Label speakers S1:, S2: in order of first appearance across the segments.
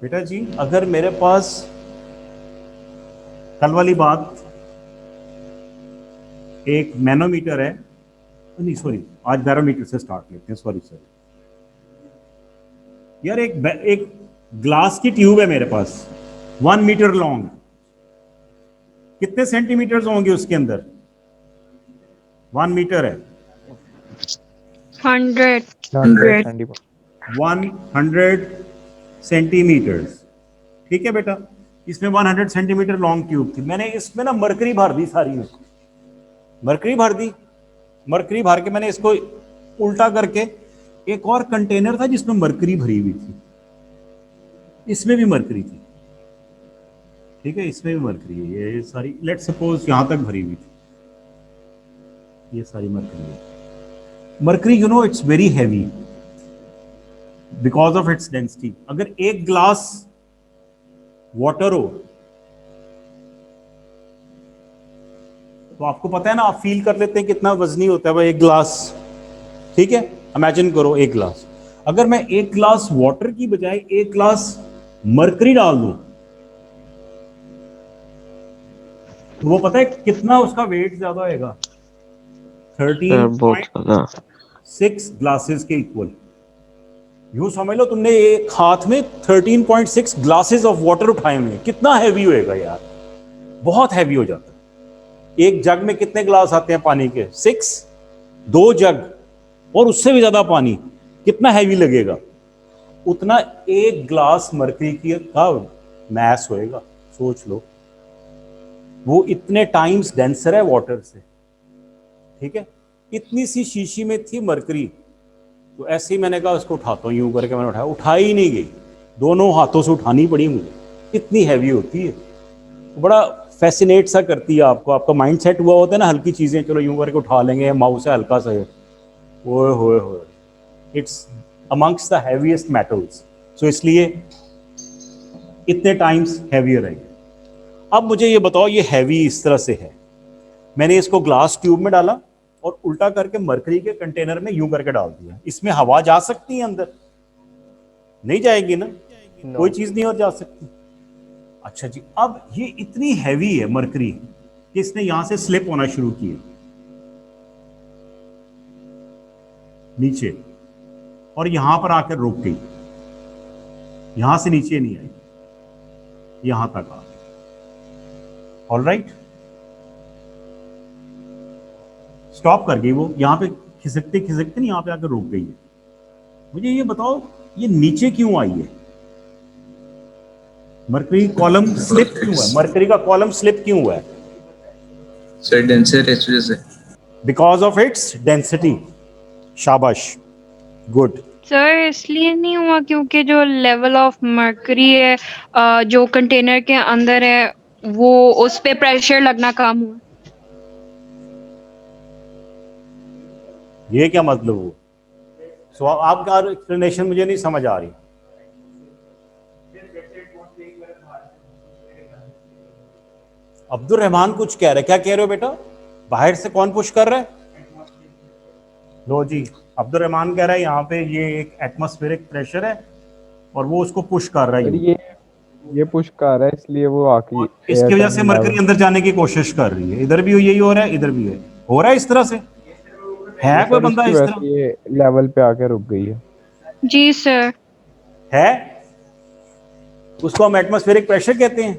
S1: बेटा जी, अगर मेरे पास कल वाली बात एक मैनोमीटर है, नहीं सॉरी, आज बैरोमीटर से स्टार्ट लेते हैं, सॉरी सर। यार एक ग्लास की ट्यूब है मेरे पास, 1 मीटर लॉन्ग। कितने सेंटीमीटर होंगे उसके अंदर? 1 मीटर है,
S2: 100.
S1: 100 सेंटीमीटर्स। ठीक है बेटा, इसमें 100 सेंटीमीटर लॉन्ग ट्यूब थी। मैंने इसमें ना मरकरी भर दी सारी में, मरकरी भर दी। मरकरी भर के मैंने इसको उल्टा करके, एक और कंटेनर था जिसमें मरकरी भरी हुई थी, इसमें भी मरकरी थी। ठीक है, इसमें भी मरकरी है। ये सारी, लेट सपोज यहां तक भरी हुई थी, ये सारी मरकरी है। Mercury, you know, it's very heavy because of its density. अगर एक ग्लास वाटर हो तो आपको पता है ना, आप फील कर लेते हैं कितना वजनी होता है वह एक ग्लास। ठीक है, इमेजिन करो एक ग्लास, अगर मैं एक ग्लास वाटर की बजाय एक ग्लास मरकरी डाल दूं तो वो पता है कितना उसका वेट ज्यादा होएगा?
S3: सर बहुत ज्यादा।
S1: 13.6 ग्लासेस के इक्वल। यूं समझ लो तुमने एक हाथ में 13.6 ग्लासेस ऑफ वाटर उठाए हुए हैं। कितना हैवी होएगा यार, बहुत हैवी हो जाता है। एक जग में कितने ग्लास आते हैं पानी के? 6। 2 जग और उससे भी ज्यादा पानी, कितना हैवी लगेगा? उतना एक ग्लास मरकरी की का मैस होएगा। सोच लो, वो इतने टाइम्स डेंसर है वाटर से। ठीक है, इतनी सी शीशी में थी मरकरी, तो ऐसे ही मैंने कहा उसको उठाता हूँ, यूं करके मैंने उठाया, उठाई ही नहीं गई, दोनों हाथों से उठानी पड़ी मुझे, इतनी हैवी होती है। बड़ा फैसिनेट सा करती है आपको, आपका माइंड सेट हुआ होता है ना, हल्की चीजें चलो यूं करके उठा लेंगे, माउस है हल्का सा है, ओए होए होए, it's amongst the heaviest metals, so इसलिए इतने टाइम्स हैवियर है। अब मुझे ये बताओ, ये हैवी इस तरह से है, मैंने इसको ग्लास ट्यूब में डाला और उल्टा करके मरकरी के कंटेनर में यूं करके डाल दिया। इसमें हवा जा सकती है अंदर? नहीं जाएगी ना, कोई चीज नहीं और जा सकती। अच्छा जी, अब ये इतनी हैवी है मरकरी कि इसने यहां से स्लिप होना शुरू किया नीचे, और यहां पर आकर रुक गई, यहां से नीचे नहीं आई, यहां तक आ गई। ऑलराइट, स्टॉप कर गई वो, यहां पे खिसकते खिसकते नहीं, यहां पे आकर रुक गई है। मुझे ये बताओ, ये नीचे क्यों आई है? मरकरी कॉलम स्लिप क्यों है? मरकरी का कॉलम स्लिप क्यों हुआ है?
S4: सर डेंसर इस वजह से।
S1: Because of its density. शाबाश, गुड।
S2: सर इसलिए नहीं हुआ क्योंकि जो लेवल ऑफ मर्करी है जो कंटेनर के अंदर है वो उस पे प्रेशर लगना कम हुआ।
S1: ये क्या मतलब हुआ? सो आपका एक्सप्लेनेशन मुझे नहीं समझ आ रही। अब्दुल रहमान कुछ कह रहे, क्या कह रहे हो बेटा? बाहर से कौन पुश कर रहा है? लो जी, अब्दुल रहमान कह रहा है यहाँ पे ये एक एटमॉस्फेरिक प्रेशर है और वो उसको पुश कर रहा है।
S5: सर ये पुश कर रहा है, इसलिए वो आके
S1: इसकी वजह से मरकरी अंदर जाने की कोशिश कर रही है। इधर भी यही हो रहा है, इधर भी है, हो रहा है इस तरह से। है कोई बंदा इस तरह?
S5: ये लेवल पे आके रुक गई है।
S2: जी सर।
S1: है, उसको हम एटमॉस्फेरिक प्रेशर कहते हैं।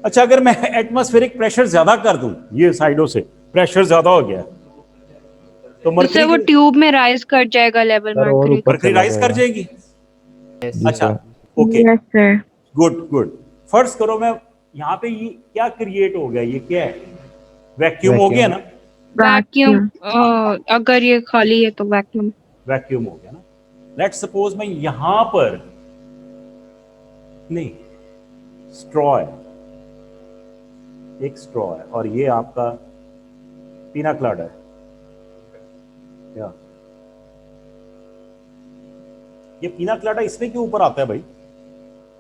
S1: अच्छा, अगर मैं एटमॉस्फेरिक प्रेशर ज्यादा कर दूं, ये साइडों से प्रेशर ज्यादा हो गया तो
S2: उससे वो ट्यूब में राइज कर जाएगा लेवल
S5: सर और
S2: मर्करी का।
S5: ऊपर
S1: मरकरी
S5: चला
S1: राइज कर
S5: जाएगा।
S1: जाएगी। अच्छा, okay,
S2: yes sir.
S1: Good good. First करो, मैं यहाँ पे ये क्या क्रिएट हो गया, ये क्या है? वैक्यूम हो गया ना?
S2: वैक्यूम। अगर ये खाली है तो वैक्यूम।
S1: वैक्यूम हो गया ना। लेट्स सपोज मैं यहां पर, नहीं, स्ट्रॉ है, एक स्ट्रॉ है और ये आपका पीना क्लाडा है, या ये पीना क्लाडा इसमें क्यों ऊपर आता है भाई?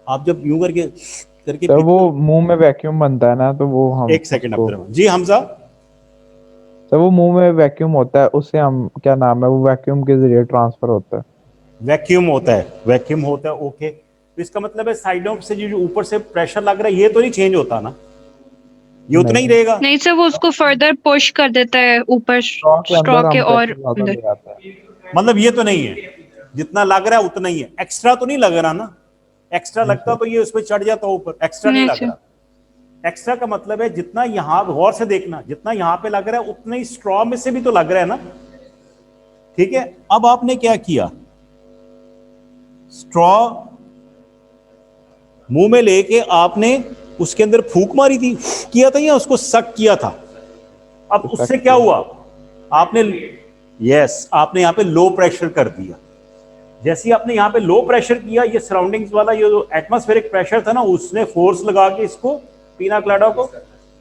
S1: आप जब यूं करके
S5: तो वो मुंह में वैक्यूम बनता है ना, तो वो हम
S1: एक सेकंड अब्दुल जी, हमजा,
S5: तो वो मुंह में वैक्यूम होता है, उससे हम क्या नाम है, वो वैक्यूम के जरिए ट्रांसफर होता है।
S1: वैक्यूम होता है, वैक्यूम होता है, ओके। तो इसका मतलब है साइडों से जो ऊपर से प्रेशर लग रहा है ये तो नहीं चेंज होता ना, ये उतना ही रहेगा।
S2: नहीं सर, वो उसको फर्दर पुश कर देता है ऊपर
S5: स्ट्रॉ के
S2: स्ट्रॉ
S5: अंदर
S2: के
S5: हम
S2: और
S5: प्रेशर ज्यादा
S2: अंदर।
S5: ले आता है।
S1: मतलब ये तो नहीं है, जितना लग रहा है उतना ही है, एक्स्ट्रा तो नहीं लग रहा ना। एक्स्ट्रा लगता तो ये उसमें चढ़ जाता ऊपर, एक्स्ट्रा नहीं
S2: नहीं
S1: लग
S2: सर।
S1: रहा। एक्स्ट्रा का मतलब है जितना यहां, गौर से देखना, जितना यहां पे लग रहा है उतना ही स्ट्रॉ में से भी तो लग रहा है ना। ठीक है, अब आपने क्या किया, स्ट्रॉ मुंह में लेके आपने उसके अंदर फूंक मारी थी, किया था, या उसको सक किया था। अब उससे क्या हुआ, आपने यस आपने यहां पे लो प्रेशर कर दिया। जैसे ही आपने यहां पे लो प्रेशर किया, ये सराउंडिंग्स वाला ये जो एटमॉस्फेरिक प्रेशर था ना, उसने फोर्स लगा के इसको पीना कलाडा को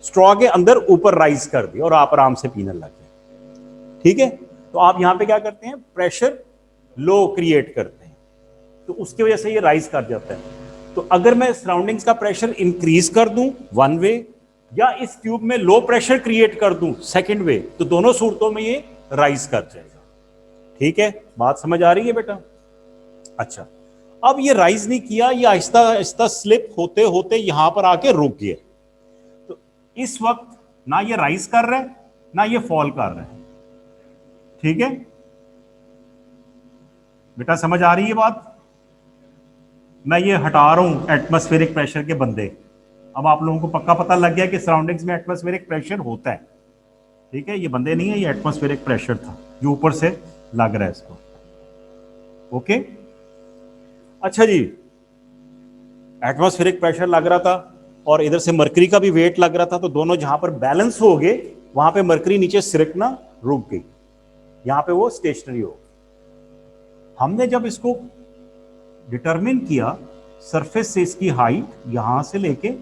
S1: स्ट्रॉ के अंदर ऊपर राइज कर दिया और आप आराम से पीने लग गए। ठीक है, तो आप यहां पे क्या करते हैं, प्रेशर लो क्रिएट करते हैं, तो उसकी वजह से ये राइज कर जाता है। तो अगर मैं सराउंडिंग्स का प्रेशर इंक्रीज कर दूं वन वे, या इस ट्यूब में लो प्रेशर क्रिएट कर दूं सेकंड वे, तो दोनों सूरतों में ये राइज कर जाएगा। ठीक है, बात समझ आ रही है बेटा? अच्छा, अब ये राइज नहीं किया, ये आहिस्ता आहिस्ता स्लिप होते होते यहां पर आके रुक गया। तो इस वक्त ना ये राइज कर रहा है ना ये फॉल कर रहा है। ठीक है बेटा, समझ आ रही है बात? मैं ये हटा रहा हूं एटमॉस्फेरिक प्रेशर के बंदे। अब आप लोगों को पक्का पता लग गया कि सराउंडिंग्स में एटमॉस्फेरिक प्रेशर होता है। ठीक है, ये बंदे नहीं है, ये एटमॉस्फेरिक प्रेशर था जो ऊपर से लग रहा है इसको। ओके, अच्छा जी, एटमॉस्फेरिक प्रेशर लग रहा था और इधर से मरकरी का भी वेट लग रहा था, तो दोनों जहां पर बैलेंस हो गए वहां पे मरकरी नीचे सिरकना रुक गई, यहां पे वो स्टेशनरी हो गई। हमने जब इसको डिटरमिन किया सरफेस से इसकी हाइट यहां से लेके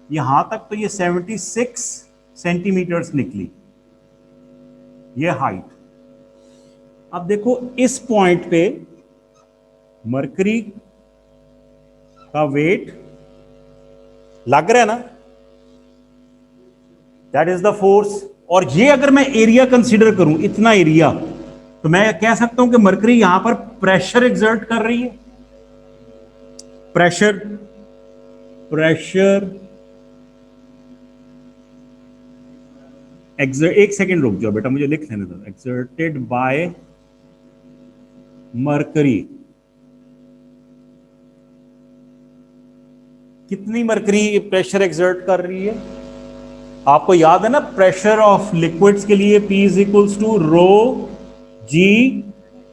S1: यहां तक, तो ये 76 सेंटीमीटर्स निकली ये हाइट। अब देखो इस पॉइंट पे मरकरी का वेट लग रहा है ना, दैट इज द फोर्स। और ये अगर मैं एरिया कंसीडर करूं, इतना एरिया, तो मैं कह सकता हूं कि मरकरी यहां पर प्रेशर एग्जर्ट कर रही है। प्रेशर एक सेकेंड रुक जाओ बेटा, मुझे लिख लेने दो। एक्सर्टेड बाय मरकरी, कितनी मरकरी प्रेशर एक्सर्ट कर रही है? आपको याद है ना, प्रेशर ऑफ लिक्विड्स के लिए P is equals to rho g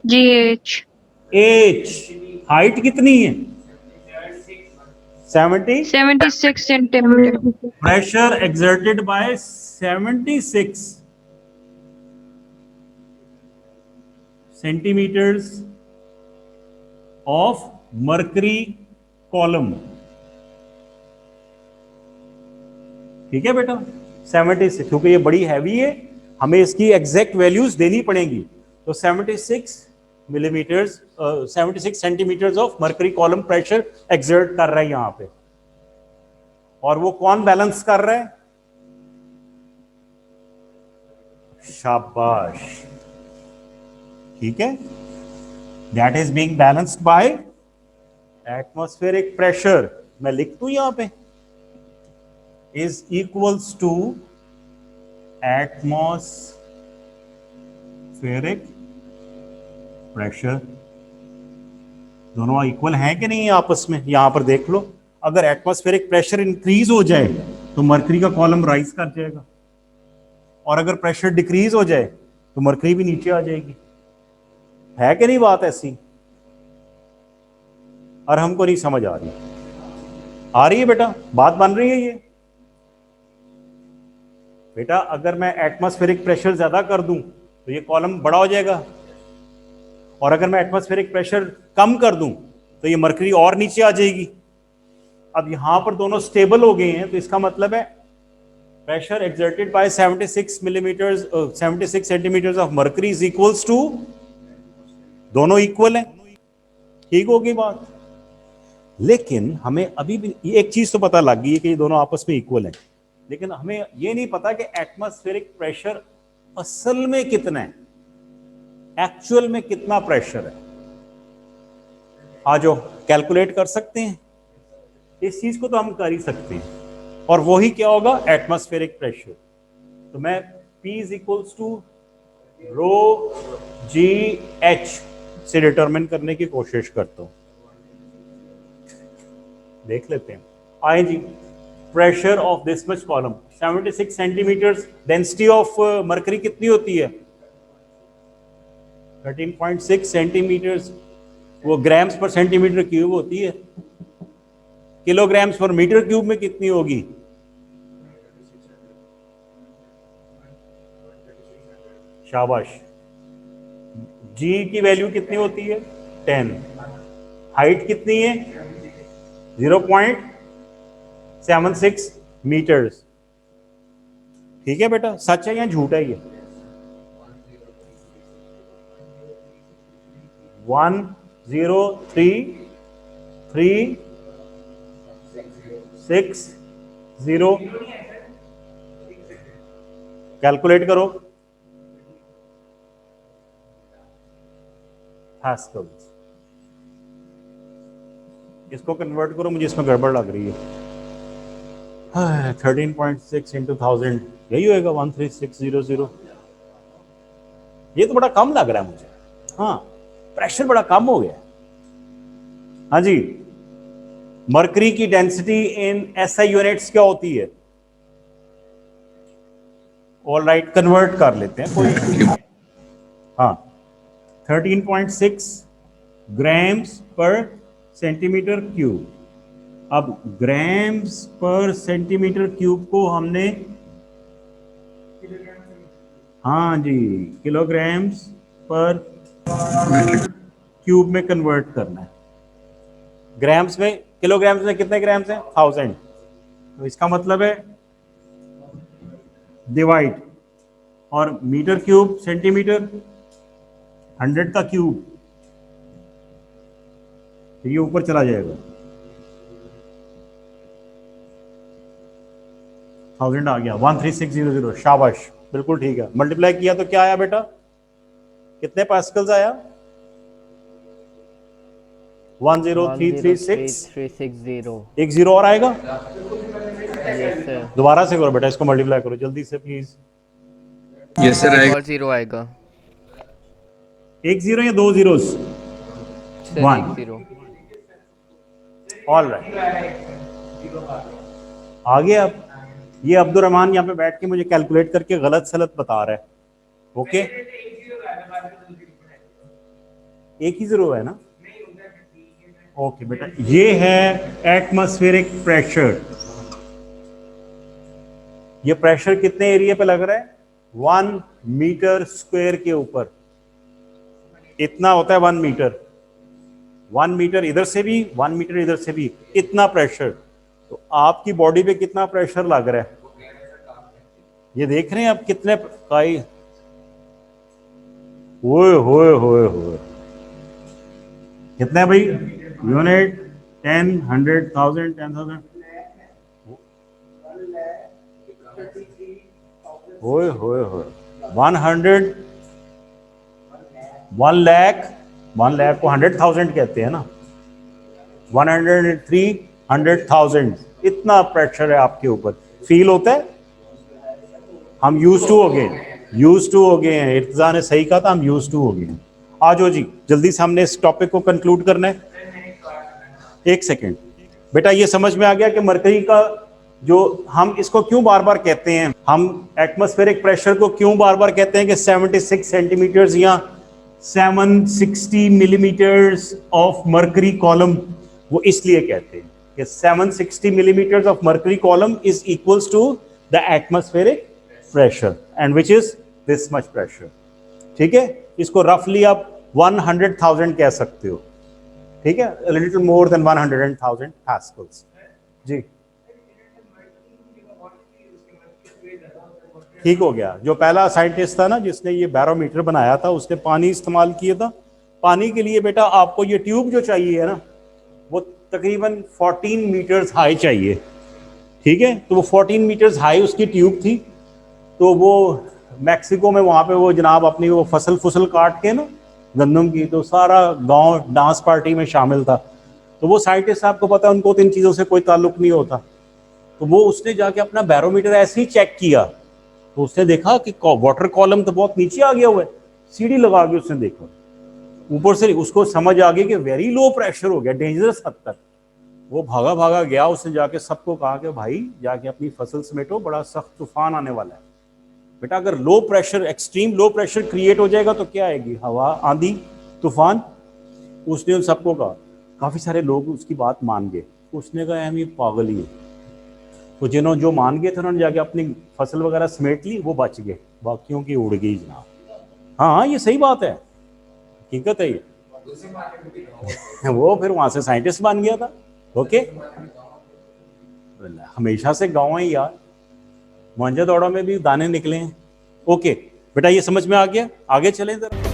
S2: GH
S1: h. Height कितनी है? 70।
S2: 76 centimetre.
S1: Pressure exerted by 76 centimetres of mercury column. ठीक है बेटा, 76, क्योंकि ये बड़ी हैवी है, हमें इसकी एग्जैक्ट वैल्यूज देनी पड़ेंगी। तो 76 millimetres 76 centimetres of mercury column pressure exert कर रहा है यहां पे, और वो कौन बैलेंस कर रहा है? शाबाश, ठीक है, that is being balanced bye atmospheric pressure. मैं लिख दूं यहां पे, is equals to atmospheric pressure। दोनों इक्वल हैं कि नहीं आपस में? यहां पर देख लो, अगर एटमॉस्फेरिक प्रेशर इंक्रीज हो जाए तो मरकरी का कॉलम राइज कर जाएगा, और अगर प्रेशर डिक्रीज हो जाए तो मरकरी भी नीचे आ जाएगी। है कि नहीं बात ऐसी? और हमको नहीं समझ आ रही? आ रही है बेटा, बात बन रही है ये? बेटा अगर मैं एटमॉस्फेरिक प्रेशर ज्यादा कर दूं तो ये कॉलम बड़ा हो जाएगा, और अगर मैं एटमॉस्फेरिक प्रेशर कम कर दूं तो ये मरकरी और नीचे आ जाएगी। अब यहां पर दोनों स्टेबल हो गए हैं, तो इसका मतलब है pressure exerted by 76 millimetres 76 centimetres of mercury is equals to, दोनों इक्वल हैं। ठीक होगी बात? लेकिन हमें अभी भी एक चीज तो पता लग गई है कि ये दोनों आपस में इक्वल हैं, लेकिन हमें ये नहीं पता कि एटमॉस्फेरिक प्रेशर असल में कितना है, एक्चुअल में कितना प्रेशर है। आ जाओ, कैलकुलेट कर सकते हैं इस चीज को, तो हम कर ही सकते हैं। और वही क्या होगा, एटमॉस्फेरिक प्रेशर। तो मैं P is equals to rho G H से डिटरमिन करने की कोशिश करता हूं। देख लेते हैं। आए जी, pressure of this much column 76 centimetres. Density of mercury कितनी होती है? 13.6 सेंटीमीटर्स। वो ग्राम्स पर सेंटीमीटर क्यूब होती है। किलोग्राम्स पर मीटर क्यूब में कितनी होगी? शाबाश। जी की वैल्यू कितनी होती है? 10। हाइट कितनी है? 0.76 मीटर्स। ठीक है बेटा, सच है या झूठ है ये? 103,360। कैलकुलेट करो। पास्कल्स। इसको कन्वर्ट करो, मुझे इसमें गड़बड़ लग रही है। 13.6 इंटू 1000, यही होएगा 13600। ये तो बड़ा कम लग रहा है मुझे। हाँ, प्रेशर बड़ा कम हो गया। हाँ जी, मरकरी की डेंसिटी इन एसआई यूनिट्स क्या होती है? ऑल राइट, कन्वर्ट कर लेते हैं, कोई इशू नहीं। हाँ, 13.6 ग्राम्स पर सेंटीमीटर क्यूब। अब ग्राम्स पर सेंटीमीटर क्यूब को हमने, हाँ जी, किलोग्राम्स पर क्यूब में कन्वर्ट करना है। ग्राम्स में, किलोग्राम्स में कितने ग्राम्स हैं? 1000। तो इसका मतलब है डिवाइड, और मीटर क्यूब सेंटीमीटर, 100 का क्यूब, तो ये ऊपर चला जाएगा। 1000 आ गया, 13600। शाबाश, बिल्कुल ठीक है। मल्टीप्लाई किया तो क्या आया बेटा? कितने पास्कल्स आया? 103,360। एक जीरो और आएगा। दोबारा से करो बेटा, इसको मल्टीप्लाई करो जल्दी से प्लीज।
S4: यस सर, आएगा।
S3: और 0 आएगा।
S1: एक जीरो या दो जीरोस?
S3: सर
S1: 1।
S3: 0।
S1: ऑल राइट, आगे। अब ये अब्दुल रहमान यहाँ पे बैठ के मुझे कैलकुलेट करके गलत सलत बता रहा है। ओके, एक ही जीरो है ना? ओके बेटा, ये है एटमॉस्फेरिक प्रेशर। ये प्रेशर कितने एरिया पे लग रहा है? 1 मीटर स्क्वायर के ऊपर। इतना होता है 1 मीटर। 1 मीटर इधर से भी, 1 मीटर इधर से भी, इतना प्रेशर। तो आपकी बॉडी पे कितना प्रेशर लग रहा है? ये देख रहे हैं आप कितने काई? ओए होए होए होए, कितने है भाई? यूनिट 10, 100, 1000, 10,000। होए होए होए, 100, 1 लाख। 1 लाख को 100,000 कहते हैं ना। 103, 100,000, इतना प्रेशर है आपके ऊपर। फील होता है? हम यूज टू हो गए हैं। इर्तिजा ने सही कहा था, हम यूज टू हो गए हैं। आ जाओ जी, जल्दी से हमने इस टॉपिक को कंक्लूड करना है। एक सेकेंड बेटा, ये समझ में आ गया कि मरकरी का जो, हम इसको क्यों बार बार कहते हैं, हम एटमॉस्फेरिक प्रेशर को क्यों बार बार कहते हैं कि 76 सेंटीमीटर्स या 760 मिलीमीटर्स ऑफ मरकरी कॉलम? वो इसलिए कहते हैं कि 760 millimetres of mercury column is equals to the atmospheric pressure, and which is this much pressure. ठीक है, इसको रफली आप 100,000 कह सकते हो। ठीक है, a little more than 100,000 pascals. जी ठीक हो गया। जो पहला साइंटिस्ट था ना जिसने ये बैरोमीटर बनाया था, उसने पानी इस्तेमाल किया था। पानी के लिए बेटा आपको ये ट्यूब जो चाहिए है ना, वो तकरीबन 14 मीटर्स हाई चाहिए। ठीक है, तो वो 14 मीटर्स हाई उसकी ट्यूब थी। तो वो मैक्सिको में वहाँ पे वो जनाब अपनी वो फसल काट के ना, गंदम की, तो सारा गांव डांस पार्टी में शामिल था। तो वो साइंटिस्ट साहब को पता है उनको तो इन चीज़ों से कोई ताल्लुक नहीं होता, तो वो उसने जाके अपना बैरोमीटर ऐसे ही चेक किया, तो उसने देखा कि वाटर कॉलम तो बहुत नीचे आ गया हुआ है। सीढ़ी लगा के उसने देखा, ऊपर से उसको समझ आ गई कि वेरी लो प्रेशर हो गया, डेंजरस हद तक। वो भागा भागा गया, उसने जाके सबको कहा कि भाई जाके अपनी फसल समेटो, बड़ा सख्त तूफान आने वाला है। बेटा अगर low pressure, extreme low pressure create हो जाएगा तो क्या आएगी, हवा, आंधी, तूफान। उसने उन सबको कहा, काफी सारे लोग उसकी बात मान गए। उसने कहा हम ये पागल ही है। तो जिन्होंने जो मान गए थे उन्होंने जाके अपनी फसल वगैरह समेट ली, वो बच गए, बाकियों की उड़ गई जनाब। हाँ ये सही बात है, हकीकत है ये। वो फिर वहां से साइंटिस्ट बन गया था। ओके, हमेशा से गाँव है यार, मोहनजोदड़ो में भी दाने निकले हैं। ओके बेटा, ये समझ में आ गया, आगे चलें जरा।